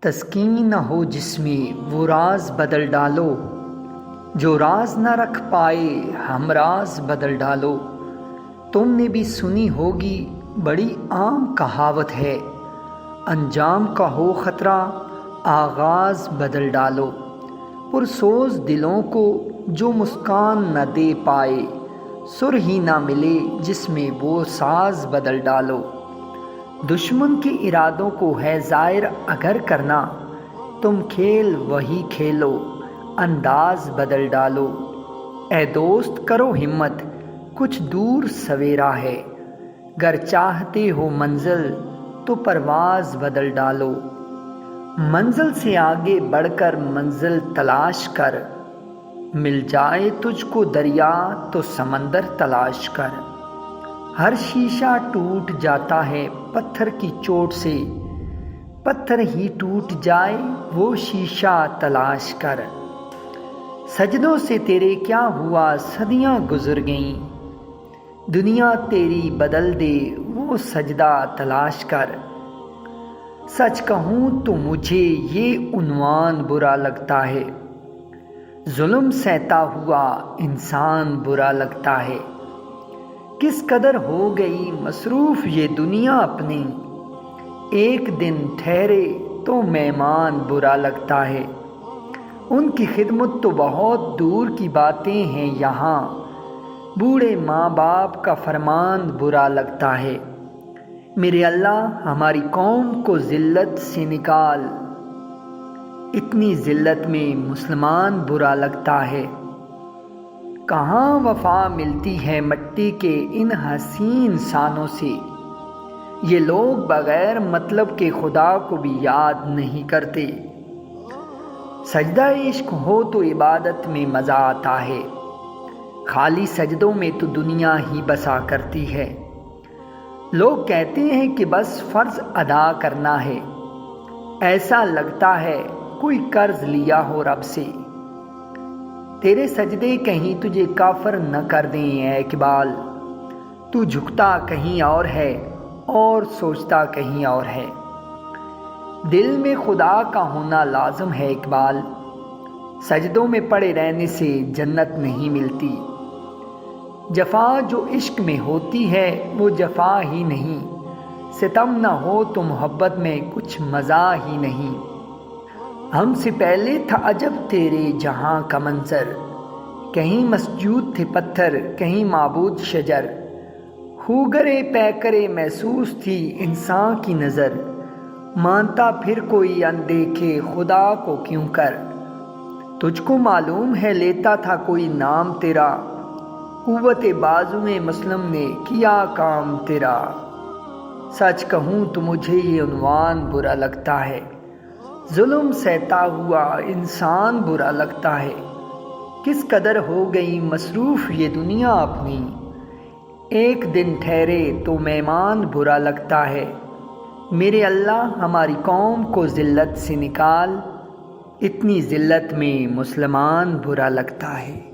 تسکین نہ ہو جس میں وہ راز بدل ڈالو، جو راز نہ رکھ پائے ہم راز بدل ڈالو۔ تم نے بھی سنی ہوگی بڑی عام کہاوت ہے، انجام کا ہو خطرہ آغاز بدل ڈالو۔ پرسوز دلوں کو جو مسکان نہ دے پائے، سر ہی نہ ملے جس میں وہ ساز بدل ڈالو۔ دشمن کے ارادوں کو ہے ظاہر اگر کرنا، تم کھیل وہی کھیلو انداز بدل ڈالو۔ اے دوست کرو ہمت کچھ دور سویرا ہے، گر چاہتے ہو منزل تو پرواز بدل ڈالو۔ منزل سے آگے بڑھ کر منزل تلاش کر، مل جائے تجھ کو دریا تو سمندر تلاش کر۔ ہر شیشہ ٹوٹ جاتا ہے پتھر کی چوٹ سے، پتھر ہی ٹوٹ جائے وہ شیشہ تلاش کر۔ سجدوں سے تیرے کیا ہوا صدیاں گزر گئیں، دنیا تیری بدل دے وہ سجدہ تلاش کر۔ سچ کہوں تو مجھے یہ عنوان برا لگتا ہے، ظلم سہتا ہوا انسان برا لگتا ہے۔ کس قدر ہو گئی مصروف یہ دنیا اپنی، ایک دن ٹھہرے تو مہمان برا لگتا ہے۔ ان کی خدمت تو بہت دور کی باتیں ہیں یہاں، بوڑھے ماں باپ کا فرمان برا لگتا ہے۔ میرے اللہ ہماری قوم کو ذلت سے نکال، اتنی ذلت میں مسلمان برا لگتا ہے۔ کہاں وفا ملتی ہے مٹی کے ان حسین سانوں سے، یہ لوگ بغیر مطلب کے خدا کو بھی یاد نہیں کرتے۔ سجدہ عشق ہو تو عبادت میں مزہ آتا ہے، خالی سجدوں میں تو دنیا ہی بسا کرتی ہے۔ لوگ کہتے ہیں کہ بس فرض ادا کرنا ہے، ایسا لگتا ہے کوئی قرض لیا ہو رب سے۔ تیرے سجدے کہیں تجھے کافر نہ کر دیں اے اقبال، تو جھکتا کہیں اور ہے اور سوچتا کہیں اور ہے۔ دل میں خدا کا ہونا لازم ہے اقبال، سجدوں میں پڑے رہنے سے جنت نہیں ملتی۔ جفا جو عشق میں ہوتی ہے وہ جفا ہی نہیں، ستم نہ ہو تو محبت میں کچھ مزہ ہی نہیں۔ ہم سے پہلے تھا عجب تیرے جہاں کا منظر، کہیں مسجود تھے پتھر کہیں معبود شجر۔ ہوگرے پیکرے محسوس تھی انسان کی نظر، مانتا پھر کوئی اندیکھے خدا کو کیوں کر۔ تجھ کو معلوم ہے لیتا تھا کوئی نام تیرا، قوت بازو مسلم نے کیا کام تیرا۔ سچ کہوں تو مجھے یہ عنوان برا لگتا ہے، ظلم سہتا ہوا انسان برا لگتا ہے۔ کس قدر ہو گئی مصروف یہ دنیا اپنی، ایک دن ٹھہرے تو مہمان برا لگتا ہے۔ میرے اللہ ہماری قوم کو ذلت سے نکال، اتنی ذلت میں مسلمان برا لگتا ہے۔